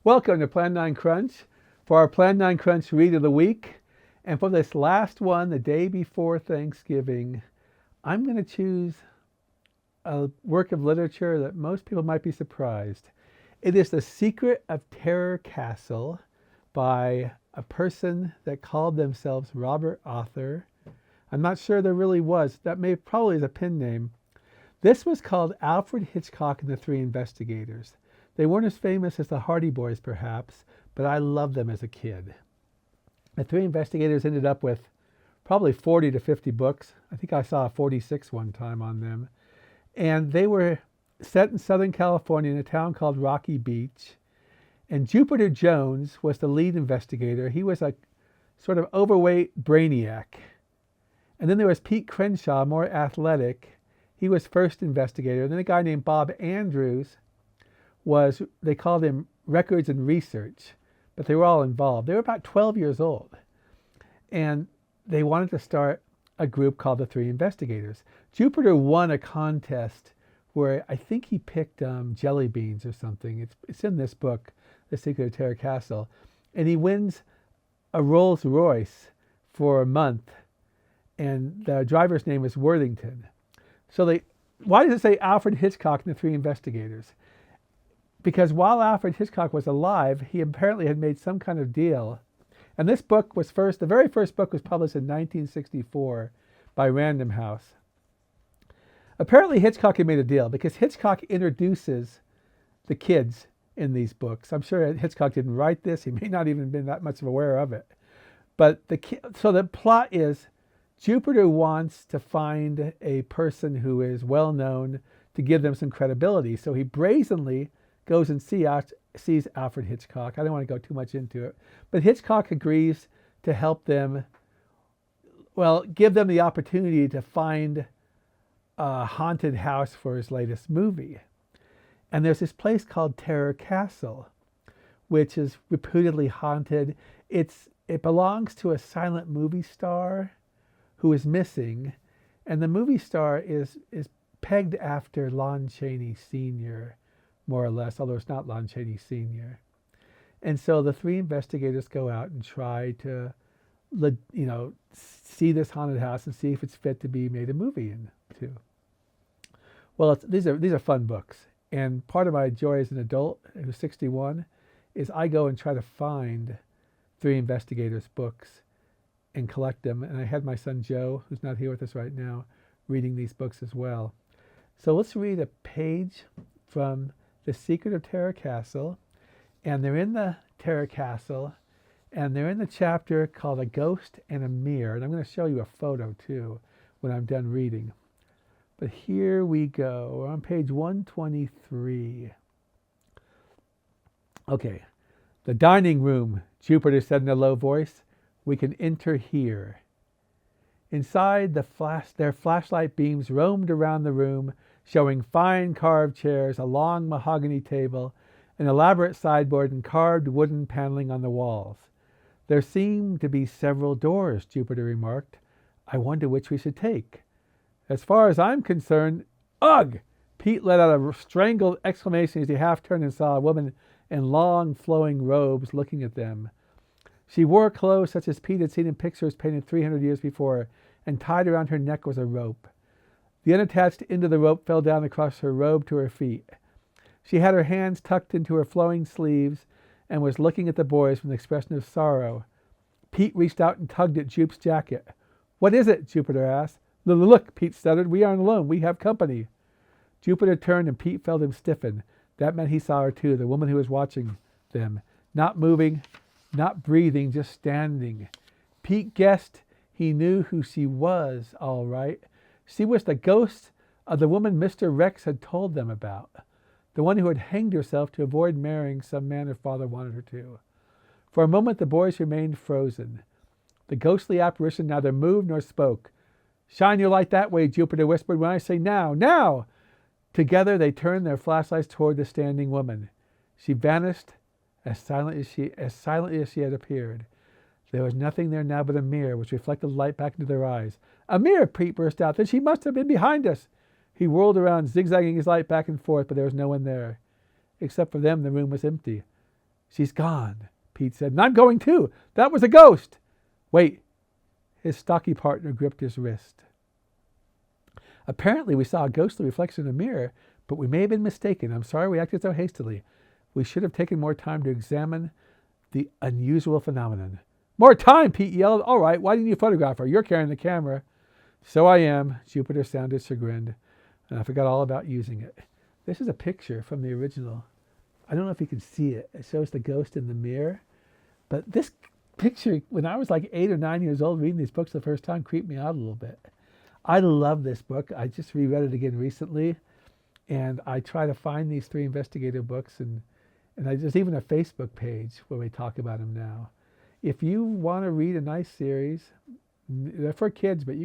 Welcome to Plan9Crunch for our Plan9Crunch Read of the Week. And for this last one, the day before Thanksgiving, I'm going to choose a work of literature that most people might be surprised. It is The Secret of Terror Castle by a person that called themselves Robert Author. I'm not sure there really was. That probably is a pen name. This was called Alfred Hitchcock and the Three Investigators. They weren't as famous as the Hardy Boys, perhaps, but I loved them as a kid. The Three Investigators ended up with probably 40 to 50 books. I think I saw 46 one time on them. And they were set in Southern California in a town called Rocky Beach. And Jupiter Jones was the lead investigator. He was a sort of overweight brainiac. And then there was Pete Crenshaw, more athletic. He was first investigator. And then a guy named Bob Andrews they called him Records and Research, but they were all involved. They were about 12 years old. And they wanted to start a group called the Three Investigators. Jupiter won a contest where I think he picked jelly beans or something. It's in this book, The Secret of Terror Castle. And he wins a Rolls Royce for a month. And the driver's name is Worthington. So why does it say Alfred Hitchcock and the Three Investigators? Because while Alfred Hitchcock was alive, he apparently had made some kind of deal. And this book was the very first book was published in 1964 by Random House. Apparently Hitchcock had made a deal because Hitchcock introduces the kids in these books. I'm sure Hitchcock didn't write this. He may not even have been that much aware of it. But so the plot is Jupiter wants to find a person who is well known to give them some credibility. So he brazenly goes and sees Alfred Hitchcock. I don't want to go too much into it. But Hitchcock agrees to help them, give them the opportunity to find a haunted house for his latest movie. And there's this place called Terror Castle, which is reputedly haunted. It belongs to a silent movie star who is missing. And the movie star is pegged after Lon Chaney Sr., more or less, although it's not Lon Chaney Sr. And so the three investigators go out and try to, see this haunted house and see if it's fit to be made a movie into. Well, these are fun books. And part of my joy as an adult who's 61 is I go and try to find Three Investigators books and collect them. And I had my son Joe, who's not here with us right now, reading these books as well. So let's read a page from The Secret of Terror Castle, and they're in the Terror Castle, and they're in the chapter called A Ghost and a Mirror, and I'm going to show you a photo too when I'm done reading. But here we go. We're on page 123. Okay. The dining room, Jupiter said in a low voice. We can enter here. Inside, their flashlight beams roamed around the room, showing fine carved chairs, a long mahogany table, an elaborate sideboard, and carved wooden paneling on the walls. There seemed to be several doors, Jupiter remarked. I wonder which we should take. As far as I'm concerned, ugh! Pete let out a strangled exclamation as he half turned and saw a woman in long, flowing robes looking at them. She wore clothes such as Pete had seen in pictures painted 300 years before, and tied around her neck was a rope. The unattached end of the rope fell down across her robe to her feet. She had her hands tucked into her flowing sleeves and was looking at the boys with an expression of sorrow. Pete reached out and tugged at Jupe's jacket. What is it? Jupiter asked. Look, Pete stuttered. We aren't alone. We have company. Jupiter turned and Pete felt him stiffen. That meant he saw her too, the woman who was watching them. Not moving, not breathing, just standing. Pete guessed he knew who she was, all right. She was the ghost of the woman Mr. Rex had told them about, the one who had hanged herself to avoid marrying some man her father wanted her to. For a moment the boys remained frozen. The ghostly apparition neither moved nor spoke. Shine your light that way, Jupiter whispered. When I say now, now! Together they turned their flashlights toward the standing woman. She vanished as silently as she had appeared. There was nothing there now but a mirror, which reflected light back into their eyes. A mirror, Pete burst out. Then she must have been behind us. He whirled around, zigzagging his light back and forth, but there was no one there. Except for them, the room was empty. She's gone, Pete said. And I'm going too. That was a ghost. Wait. His stocky partner gripped his wrist. Apparently we saw a ghostly reflection in a mirror, but we may have been mistaken. I'm sorry we acted so hastily. We should have taken more time to examine the unusual phenomenon. More time, Pete yelled. All right, why didn't you photograph her? You're carrying the camera. So I am, Jupiter sounded chagrined, and I forgot all about using it. This is a picture from the original. I don't know if you can see it. It shows the ghost in the mirror. But this picture, when I was like 8 or 9 years old reading these books the first time, creeped me out a little bit. I love this book. I just reread it again recently. And I try to find these 3 investigative books. And there's even a Facebook page where we talk about them now. If you want to read a nice series, they're for kids, but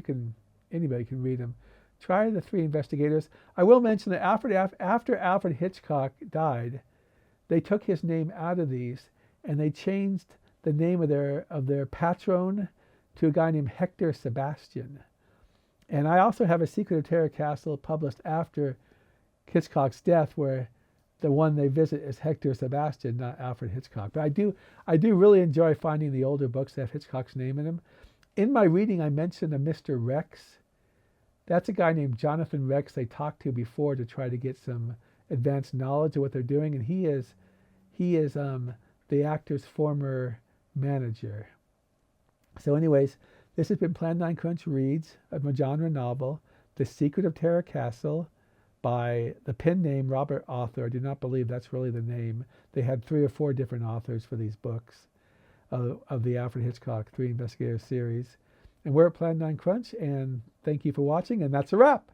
anybody can read them. Try the 3 investigators. I will mention that after Alfred Hitchcock died, they took his name out of these and they changed the name of their patron to a guy named Hector Sebastian. And I also have A Secret of Terror Castle published after Hitchcock's death, where the one they visit is Hector Sebastian, not Alfred Hitchcock. But I do really enjoy finding the older books that have Hitchcock's name in them. In my reading, I mentioned a Mr. Rex. That's a guy named Jonathan Rex they talked to before to try to get some advanced knowledge of what they're doing, and he is the actor's former manager. So anyways, this has been Plan9Crunch Reads, a genre novel, The Secret of Terror Castle, by the pen name Robert Author. I do not believe that's really the name. They had 3 or 4 different authors for these books of the Alfred Hitchcock 3 Investigator series. And we're at Plan9Crunch, and thank you for watching, and that's a wrap.